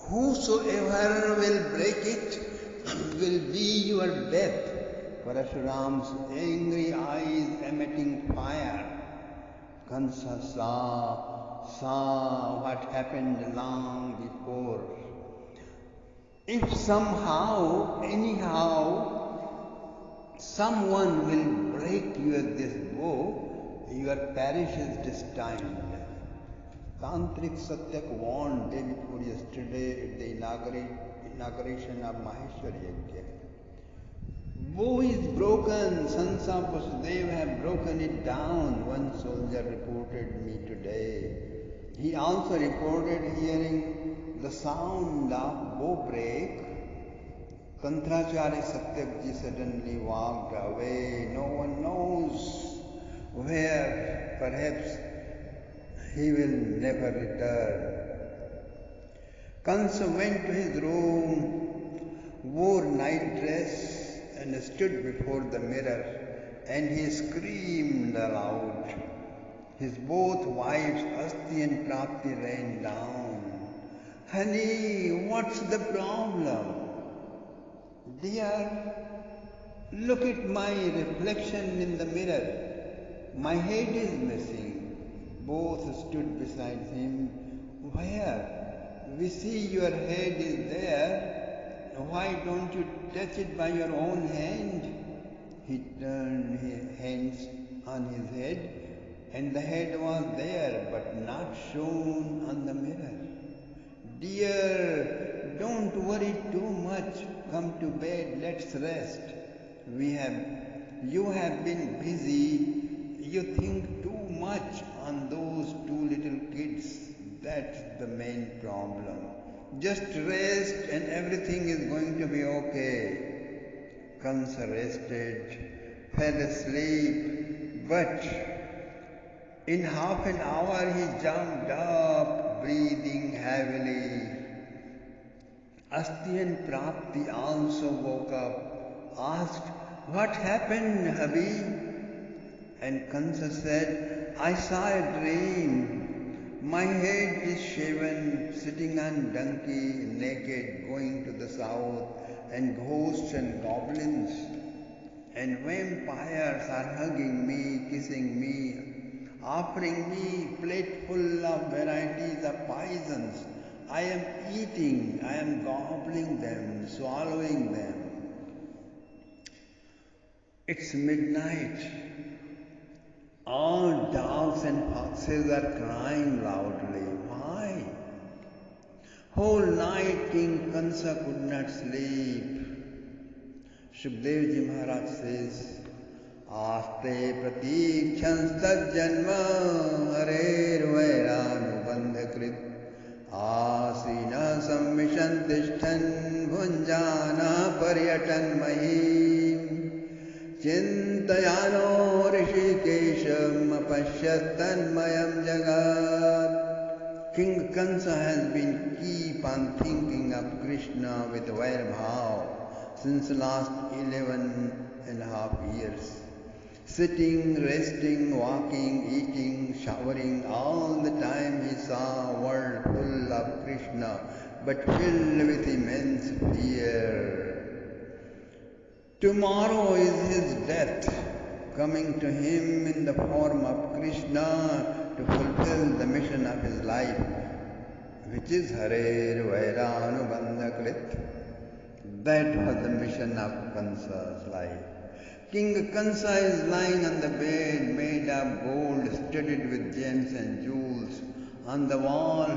Whosoever will break it will be your death. Parashuram's angry eyes emitting fire. Kansa saw what happened long before. If somehow, anyhow, someone will break this bow, your parish is destined. Tantric Satyak warned day before yesterday at the inauguration of Maheshwar Yajna. Bow is broken, sons of Vasudev have broken it down, one soldier reported me today. He also reported hearing the sound of bow break. Tantracharya Satyakji suddenly walked away. No one knows where. Perhaps he will never return. Kansa went to his room, wore night dress, and stood before the mirror, and he screamed aloud. His both wives, Asti and Prapti, ran down. Honey, what's the problem? Dear, look at my reflection in the mirror. My head is missing. Both stood beside him. Where? We see your head is there. Why don't you touch it by your own hand? He turned his hands on his head, and the head was there, but not shown on the mirror. Dear, don't worry too much. Come to bed, let's rest. You have been busy. You think too much on those two little kids. That's the main problem. Just rest and everything is going to be okay. Kansa rested, fell asleep, but in half an hour he jumped up, breathing heavily. Asti and Prapti also woke up, asked, "What happened, hubby?" And Kansa said, "I saw a dream. My head is shaven, sitting on donkey, naked, going to the south, and ghosts and goblins and vampires are hugging me, kissing me, offering me plate full of varieties of poisons. I am eating, I am gobbling them, swallowing them. It's midnight. All dogs and foxes are crying loudly. Why? Whole night King Kansa could not sleep. Shukdev Ji Maharaj says, Aste pratikshans janma harer vairānubandhakrit āsīna samvishantishthan bhunjana paryatan mahīm chintayano rishikesham apashyatan mayam jagat. King Kansa has been keep on thinking of Krishna with Vairabhav since last 11.5 years. Sitting, resting, walking, eating, showering, all the time he saw a world full of Krishna, but filled with immense fear. Tomorrow is his death, coming to him in the form of Krishna to fulfill the mission of his life, which is Harer Vairānubandhakrit. That was the mission of Kansa's life. King Kansa is lying on the bed made of gold studded with gems and jewels. On the wall,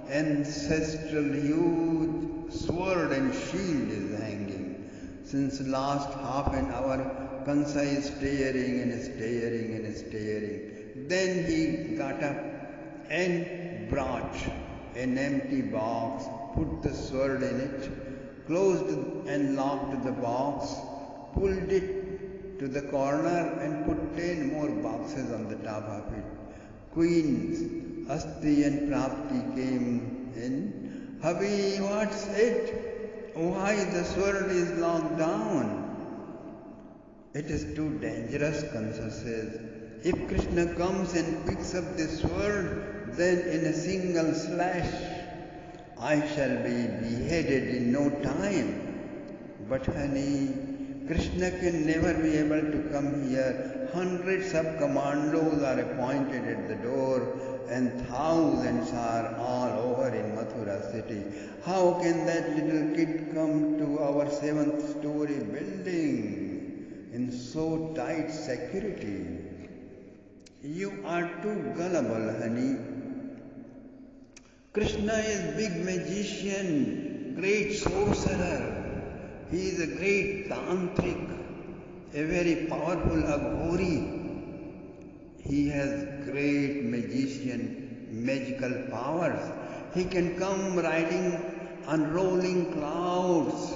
ancestral huge sword and shield is hanging. Since last half an hour, Kansa is staring and staring and staring. Then he got up and brought an empty box, put the sword in it, closed and locked the box, pulled it to the corner and put 10 more boxes on the top of it. Queens, Asti and Prapti came in. Hubby, what's it? Why the sword is locked down? It is too dangerous, Kansa says. If Krishna comes and picks up this sword, then in a single slash, I shall be beheaded in no time. But honey, Krishna can never be able to come here. Hundreds of commandos are appointed at the door and thousands are all over in Mathura city. How can that little kid come to our 7th-story building in so tight security? You are too gullible, honey. Krishna is big magician, great sorcerer. He is a great tantric, a very powerful aghori. He has great magical powers. He can come riding on rolling clouds.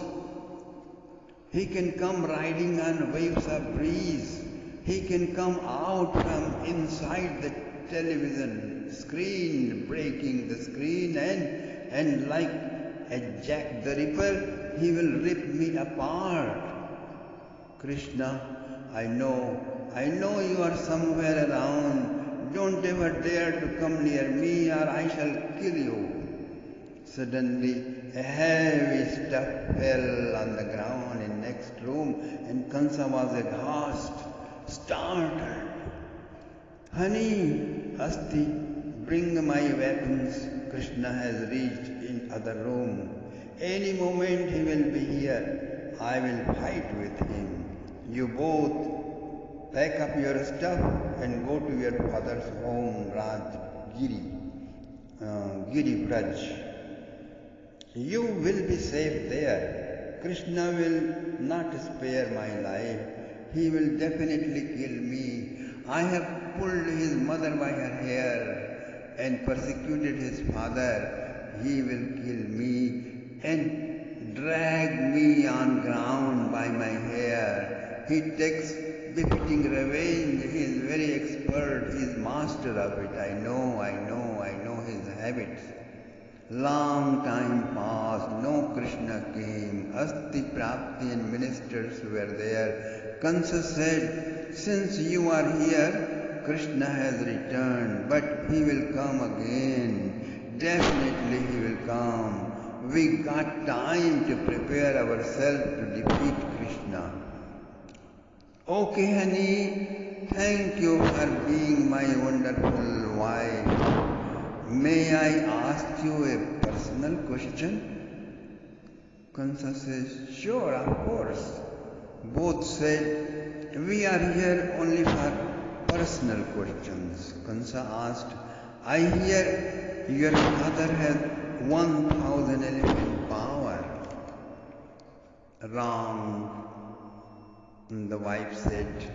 He can come riding on waves of breeze. He can come out from inside the television screen, breaking the screen, and like a Jack the Ripper, he will rip me apart. Krishna, I know you are somewhere around. Don't ever dare to come near me or I shall kill you. Suddenly, a heavy stuff fell on the ground in next room and Kansa was aghast, startled. Honey, Asti, bring my weapons. Krishna has reached in other room. Any moment he will be here. I will fight with him. You both pack up your stuff and go to your father's home, Giri Braj. You will be safe there. Krishna will not spare my life. He will definitely kill me. I have pulled his mother by her hair and persecuted his father. He will kill me and drag me on ground by my hair. He takes befitting revenge. He is very expert. He is master of it. I know his habits. Long time passed, no Krishna came. Asti, Prapti and ministers were there. Kansa said, since you are here, Krishna has returned, but he will come again. Definitely he will come. We got time to prepare ourselves to defeat Krishna. Okay, honey, thank you for being my wonderful wife. May I ask you a personal question? Kansa says, sure, of course. Both said, we are here only for personal questions. Kansa asked, I hear your father has 1,000 elephant power. Wrong. The wife said,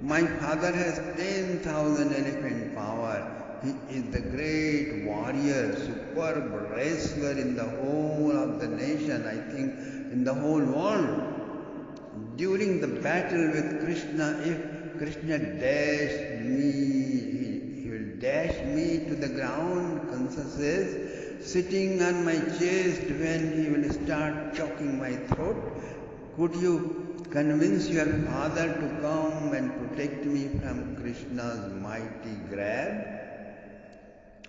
my father has 10,000 elephant power. He is the great warrior, superb wrestler in the whole of the nation, I think in the whole world. During the battle with Krishna, if Krishna dashed me, he will dash me to the ground, Kansa says, sitting on my chest when he will start choking my throat. Could you convince your father to come and protect me from Krishna's mighty grab?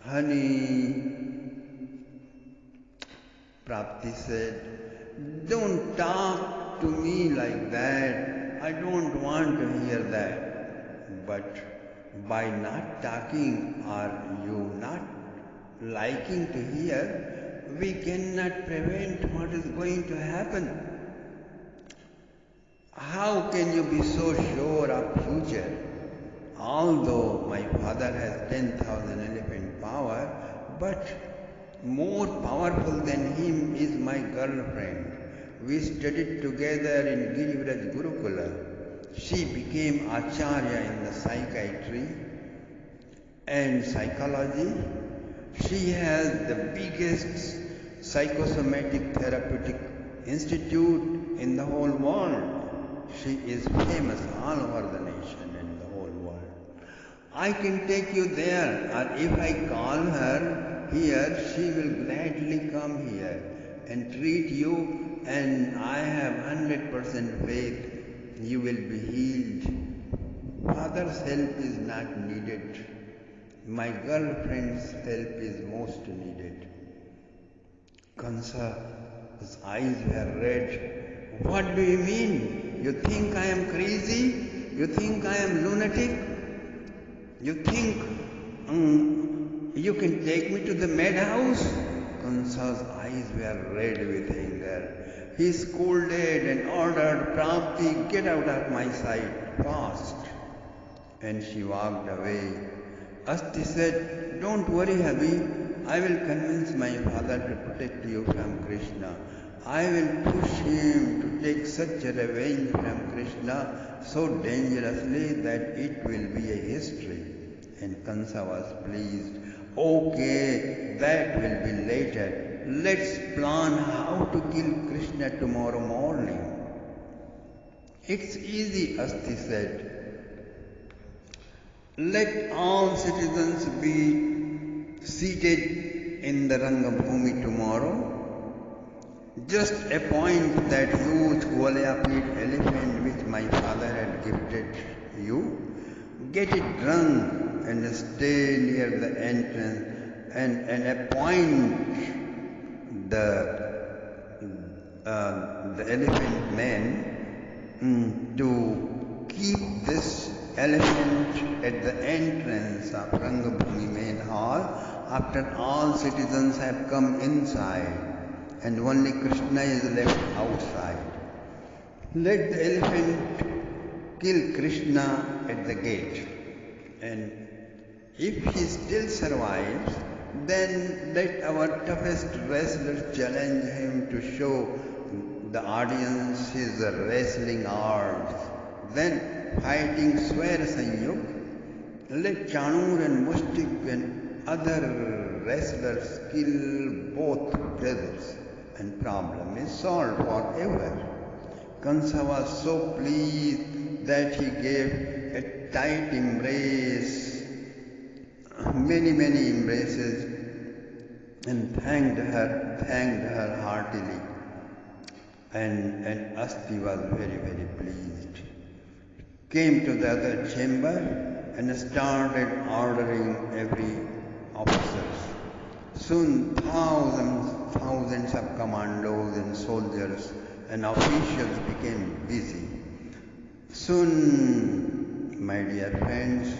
Honey, Prapti said, don't talk to me like that. I don't want to hear that. But by not talking or you not liking to hear, we cannot prevent what is going to happen. How can you be so sure of future? Although my father has 10,000 elephant power, but more powerful than him is my girlfriend. We studied together in Girivraj Gurukula. She became Acharya in the psychiatry and psychology. She has the biggest psychosomatic therapeutic institute in the whole world. She is famous all over the nation and the whole world. I can take you there, or if I call her here, she will gladly come here and treat you, and I have 100% faith you will be healed. Father's help is not needed. My girlfriend's help is most needed. Kansa's eyes were red. What do you mean? You think I am crazy? You think I am lunatic? You think you can take me to the madhouse? Kansa's eyes were red with anger. He scolded and ordered Pravti, get out of my sight, fast. And she walked away. Asti said, don't worry, hubby. I will convince my father to protect you from Krishna. I will push him to take such a revenge from Krishna so dangerously that it will be a history. And Kansa was pleased. Okay, that will be later. Let's plan how to kill Krishna tomorrow morning. It's easy, Asti said. Let all citizens be seated in the Rangabhumi tomorrow. Just appoint that huge Gwaliapit elephant which my father had gifted you. Get it drunk and stay near the entrance and appoint the elephant man to keep this elephant at the entrance of Rangabhumi main hall after all citizens have come inside and only Krishna is left outside. Let the elephant kill Krishna at the gate, and if he still survives, then let our toughest wrestler challenge him to show the audience his wrestling arts. Then, fighting Swar Sanyuk, let Chanur and Mushtik and other wrestlers kill both brothers, and problem is solved forever. Kansa was so pleased that he gave a tight embrace, many embraces, and thanked her heartily. And Asti was very pleased. Came to the other chamber and started ordering every officers. Soon thousands of commandos and soldiers and officials became busy. Soon, my dear friends,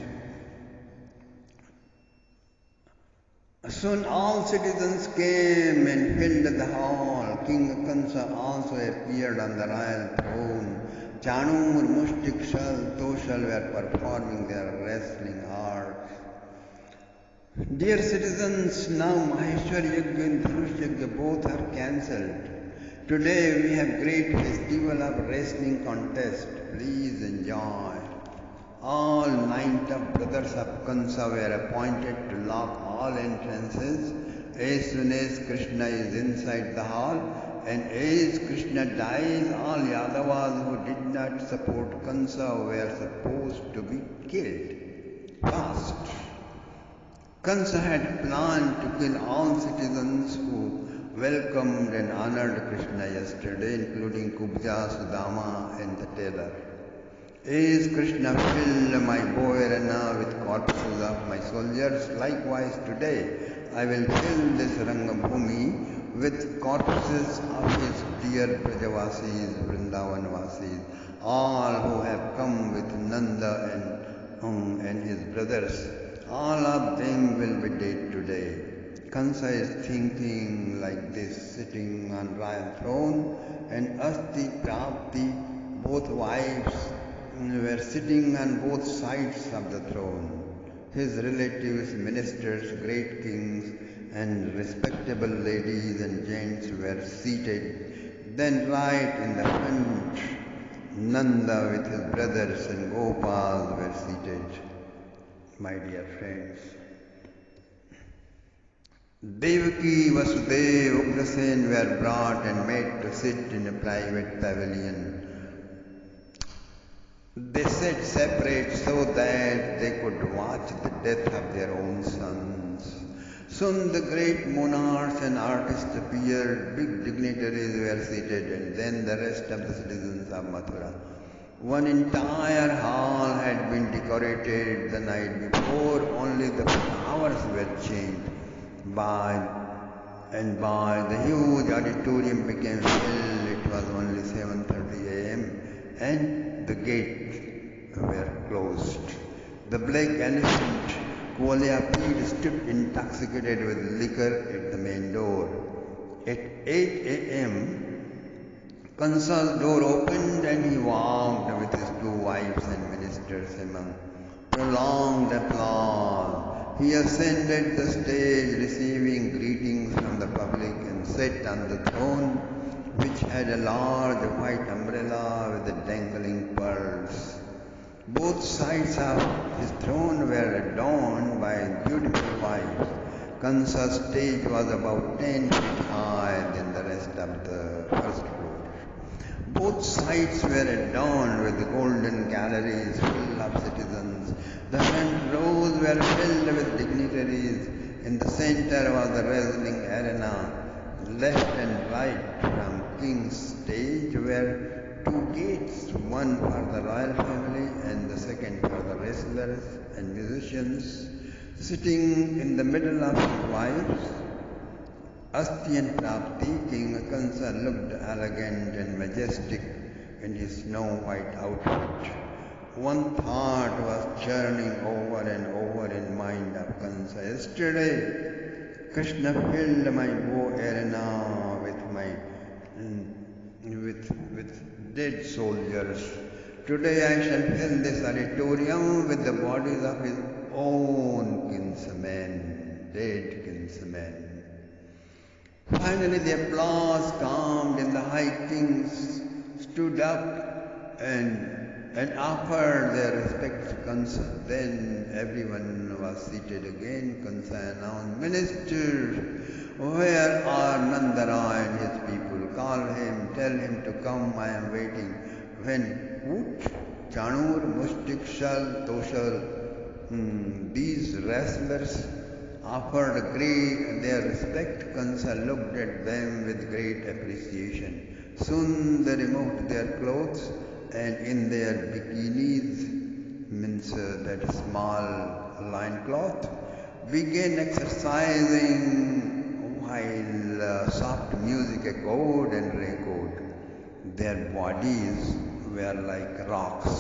soon all citizens came and filled the hall. King Kansa also appeared on the royal throne. Chanur, Mushtik, Shal, Toshal were performing their wrestling arts. Dear citizens, now Maheshwar Yajna and Dhanush Yajna both are cancelled. Today we have great festival of wrestling contest. Please enjoy. All 9 top brothers of Kansa were appointed to lock all entrances as soon as Krishna is inside the hall, and as Krishna dies, all Yadavas who did not support Kansa were supposed to be killed. Fast. Kansa had planned to kill all citizens who welcomed and honored Krishna yesterday, including Kubja, Sudama and the tailor. As Krishna filled my bow arena with corpses of my soldiers, likewise today I will fill this Rangabhumi with corpses of his dear Brajavasis, Vrindavanvasis, all who have come with Nanda and his brothers. All of them will be dead today. Kansa is thinking like this, sitting on royal throne, and Asti, Pravti, both wives, were sitting on both sides of the throne. His relatives, ministers, great kings, and respectable ladies and gents were seated. Then right in the front, Nanda with his brothers and Gopals were seated. My dear friends, Devaki, Vasudeva, Ugrasen were brought and made to sit in a private pavilion. They sat separate so that they could watch the death of their own sons. Soon the great monarchs and artists appeared, big dignitaries were seated, and then the rest of the citizens of Mathura. One entire hall had been decorated the night before, only the flowers were changed by and by the huge auditorium became filled. It was only 7:30 a.m. and the gates were closed. The black elephant Kuala stood intoxicated with liquor at the main door. At 8 a.m., Kansa's door opened and he walked with his two wives and ministers among prolonged applause. He ascended the stage, receiving greetings from the public, and sat on the throne, which had a large white umbrella with the dangling pearls. Both sides of his throne were adorned by beautiful wives. Kansa's stage was about 10 feet higher than the rest of the first floor. Both sides were adorned with golden galleries full of citizens. The front rows were filled with dignitaries. In the center was the wrestling arena. Left and right from King's stage were two gates, one for the royal family and the second for the wrestlers and musicians. Sitting in the middle of his wives, Asti and Prapti, King Kansa looked elegant and majestic in his snow-white outfit. One thought was churning over and over in mind of Kansa. Yesterday, Krishna filled my bow arena with dead soldiers. Today I shall fill this auditorium with the bodies of his own kinsmen, dead kinsmen. Finally the applause calmed and the high kings stood up and offered their respects to Kansa. Then everyone was seated again. Kansa announced, "Ministers, where are Nandaraj and his people? Call him, tell him to come, I am waiting." When Ut, Chanur, Mustik, Shal, Toshal, these wrestlers offered their respect, Kansa looked at them with great appreciation. Soon they removed their clothes and in their bikinis, means that small loincloth, began exercising while soft music echoed and re-echoed. Their bodies were like rocks,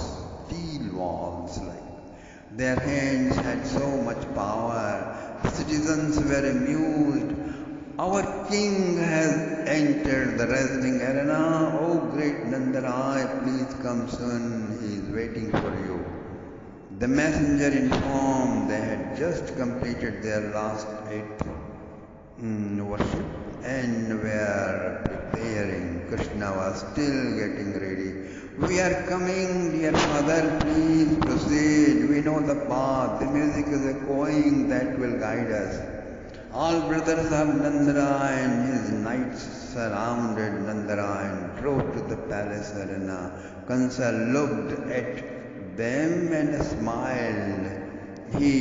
steel walls like. Their hands had so much power. The citizens were amused. "Our king has entered the wrestling arena. Oh great Nandaraj, please come soon. He is waiting for you." The messenger informed they had just completed their last eighth worship and were preparing. Krishna was still getting ready. "We are coming, dear father, please proceed. We know the path. The music is echoing, that will guide us." All brothers of Nandaraj and his knights surrounded Nandaraj and drove to the palace arena. Kansa looked at them and smiled. He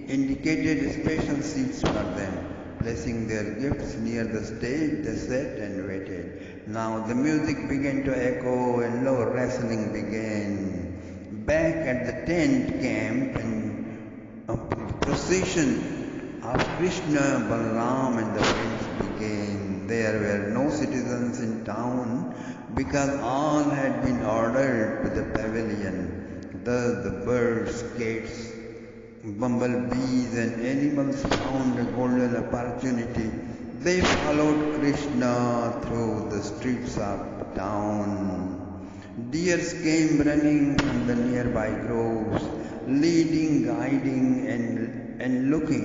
indicated special seats for them. Placing their gifts near the stage, they sat and waited. Now the music began to echo and low wrestling began. Back at the tent camp, and a procession of Krishna, Balaram and the friends began. There were no citizens in town because all had been ordered to the pavilion. Thus the birds, cats, bumblebees and animals found a golden opportunity. They followed Krishna through the streets of town. Deers came running from the nearby groves, leading, guiding and looking.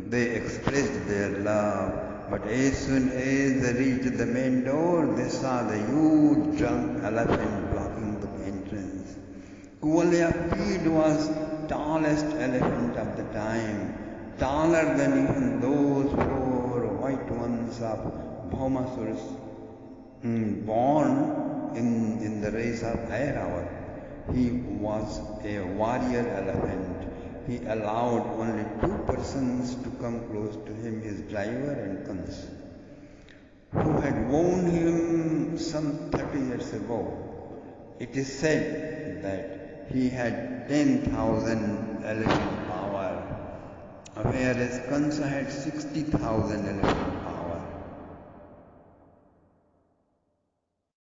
They expressed their love. But as soon as they reached the main door, they saw the huge drunk elephant blocking the entrance. Kuala was tallest elephant of the time, taller than even those four white ones of Bhaumasurus, born in the race of Airavat. He was a warrior elephant. He allowed only 2 persons to come close to him, his driver and Kansa, who had won him some 30 years ago. It is said that he had 10,000 elephant power, whereas Kansa had 60,000 elephant